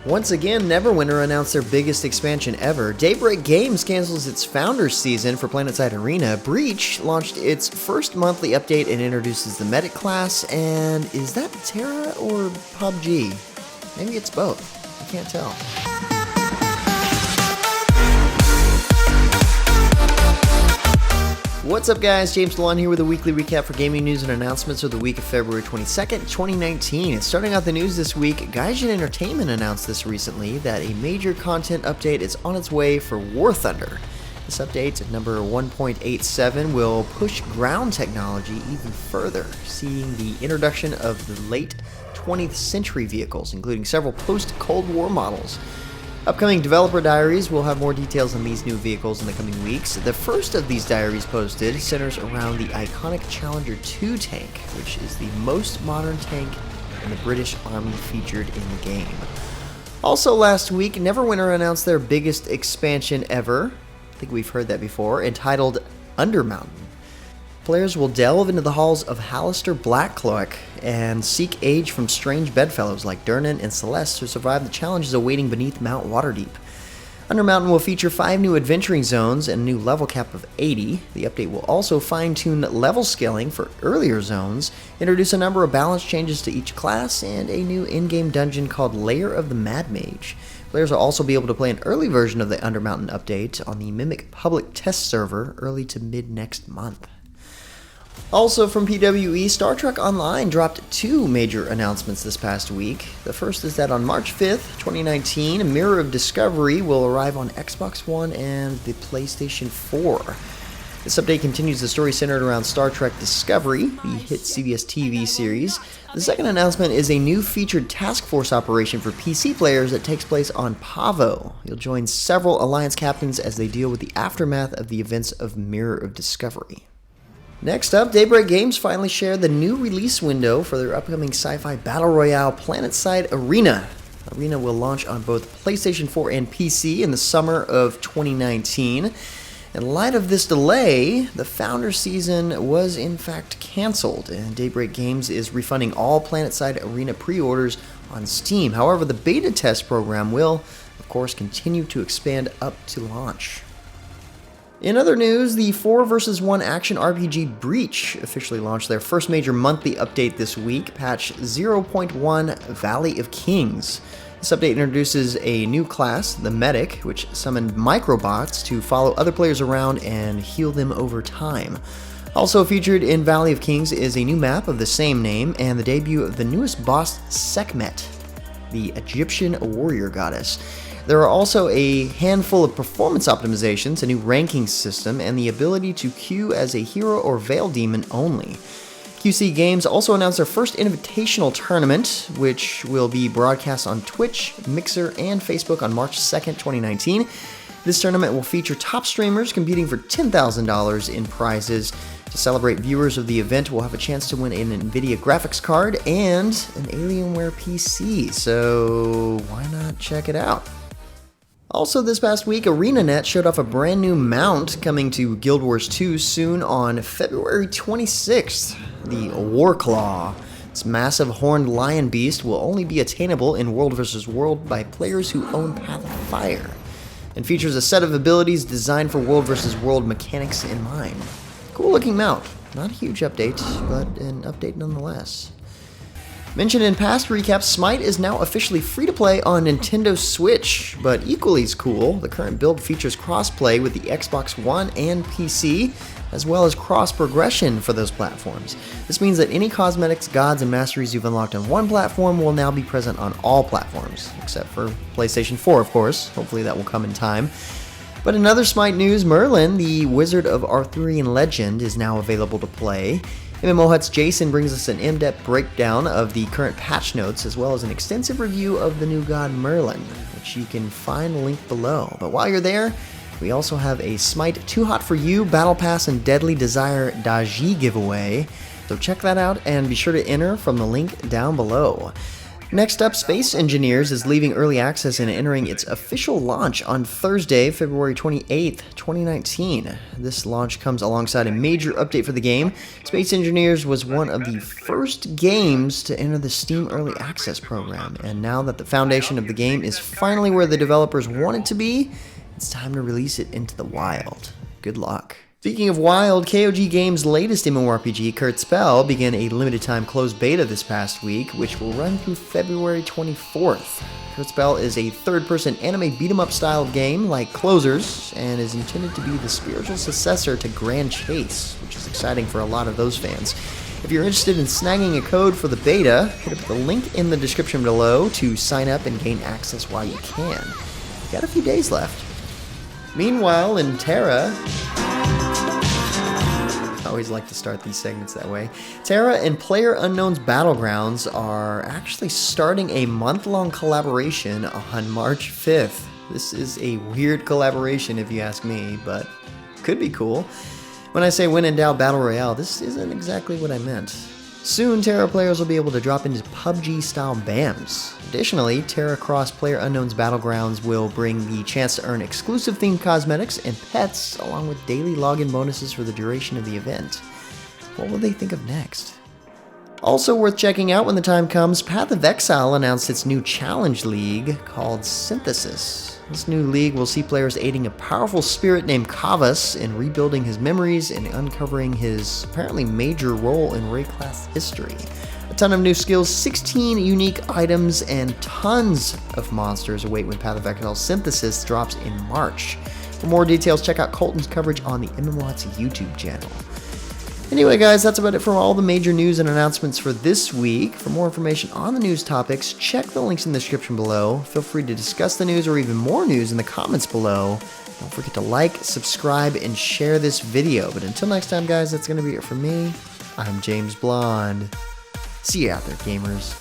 Once again, Neverwinter announced their biggest expansion ever. Daybreak Games cancels its Founders Season for PlanetSide Arena. Breach launched its first monthly update and introduces the Medic class. And is that Tera or PUBG? Maybe it's both. I can't tell. What's up, guys? James DeLon here with a weekly recap for gaming news and announcements of the week of February 22nd, 2019. And starting out the news this week, Gaijin Entertainment announced this recently that a major content update is on its way for War Thunder. This update, number 1.87, will push ground technology even further, seeing the introduction of the late 20th century vehicles, including several post-Cold War models. Upcoming developer diaries will have more details on these new vehicles in the coming weeks. The first of these diaries posted centers around the iconic Challenger 2 tank, which is the most modern tank in the British Army featured in the game. Also last week, Neverwinter announced their biggest expansion ever, I think we've heard that before, entitled Undermountain. Players will delve into the halls of Hallister Blackcloak and seek aid from strange bedfellows like Durnan and Celeste to survive the challenges awaiting beneath Mount Waterdeep. Undermountain will feature 5 new adventuring zones and a new level cap of 80. The update will also fine-tune level scaling for earlier zones, introduce a number of balance changes to each class, and a new in-game dungeon called Lair of the Mad Mage. Players will also be able to play an early version of the Undermountain update on the Mimic public test server early to mid next month. Also from PWE, Star Trek Online dropped 2 major announcements this past week. The first is that on March 5th, 2019, Mirror of Discovery will arrive on Xbox One and the PlayStation 4. This update continues the story centered around Star Trek Discovery, the hit CBS TV series. The second announcement is a new featured task force operation for PC players that takes place on Pahvo. You'll join several Alliance captains as they deal with the aftermath of the events of Mirror of Discovery. Next up, Daybreak Games finally shared the new release window for their upcoming sci-fi battle royale PlanetSide Arena. Arena will launch on both PlayStation 4 and PC in the summer of 2019. In light of this delay, the Founder Season was in fact canceled, and Daybreak Games is refunding all PlanetSide Arena pre-orders on Steam. However, the beta test program will, of course, continue to expand up to launch. In other news, the 4 vs. 1 action RPG Breach officially launched their first major monthly update this week, patch 0.1 Valley of Kings. This update introduces a new class, the Medic, which summoned microbots to follow other players around and heal them over time. Also featured in Valley of Kings is a new map of the same name and the debut of the newest boss, Sekhmet, the Egyptian warrior goddess. There are also a handful of performance optimizations, a new ranking system, and the ability to queue as a hero or Veil Demon only. QC Games also announced their first invitational tournament, which will be broadcast on Twitch, Mixer, and Facebook on March 2nd, 2019. This tournament will feature top streamers competing for $10,000 in prizes. To celebrate, viewers of the event will have a chance to win an NVIDIA graphics card and an Alienware PC, so why not check it out? Also this past week, ArenaNet showed off a brand new mount coming to Guild Wars 2 soon on February 26th, the Wildclaw. This massive horned lion beast will only be attainable in World vs. World by players who own Path of Fire, and features a set of abilities designed for World vs. World mechanics in mind. Cool looking mount. Not a huge update, but an update nonetheless. Mentioned in past recaps, SMITE is now officially free-to-play on Nintendo Switch, but equally as cool, the current build features cross-play with the Xbox One and PC, as well as cross-progression for those platforms. This means that any cosmetics, gods, and masteries you've unlocked on one platform will now be present on all platforms, except for PlayStation 4, of course. Hopefully that will come in time. But in other SMITE news, Merlin, the Wizard of Arthurian legend, is now available to play. MMOHuts Jason brings us an in-depth breakdown of the current patch notes, as well as an extensive review of the new god Merlin, which you can find linked below. But while you're there, we also have a SMITE Too Hot For You Battle Pass and Deadly Desire Daji giveaway, so check that out and be sure to enter from the link down below. Next up, Space Engineers is leaving early access and entering its official launch on Thursday, February 28th, 2019. This launch comes alongside a major update for the game. Space Engineers was one of the first games to enter the Steam Early Access program, and now that the foundation of the game is finally where the developers want it to be, it's time to release it into the wild. Good luck. Speaking of wild, KOG Games' latest MMORPG, KurtzPel, began a limited-time closed beta this past week, which will run through February 24th. KurtzPel is a third-person anime beat-em-up style of game like Closers, and is intended to be the spiritual successor to Grand Chase, which is exciting for a lot of those fans. If you're interested in snagging a code for the beta, hit up the link in the description below to sign up and gain access while you can. You've got a few days left. Meanwhile, in Tera... I always like to start these segments that way. Tera and PlayerUnknown's Battlegrounds are actually starting a month-long collaboration on March 5th. This is a weird collaboration if you ask me, but could be cool. When I say when in doubt Battle Royale, this isn't exactly what I meant. Soon, Tera players will be able to drop into PUBG-style BAMs. Additionally, Tera Cross PlayerUnknown's Battlegrounds will bring the chance to earn exclusive themed cosmetics and pets, along with daily login bonuses for the duration of the event. What will they think of next? Also worth checking out when the time comes, Path of Exile announced its new challenge league called Synthesis. This new league will see players aiding a powerful spirit named Kavas in rebuilding his memories and uncovering his apparently major role in Raid class history. A ton of new skills, 16 unique items, and tons of monsters await when Path of Exile Synthesis drops in March. For more details, check out Colton's coverage on the MMOHuts YouTube channel. Anyway guys, that's about it for all the major news and announcements for this week. For more information on the news topics, check the links in the description below. Feel free to discuss the news or even more news in the comments below. Don't forget to like, subscribe, and share this video. But until next time guys, that's going to be it for me. I'm James Blonde. See you out there, gamers.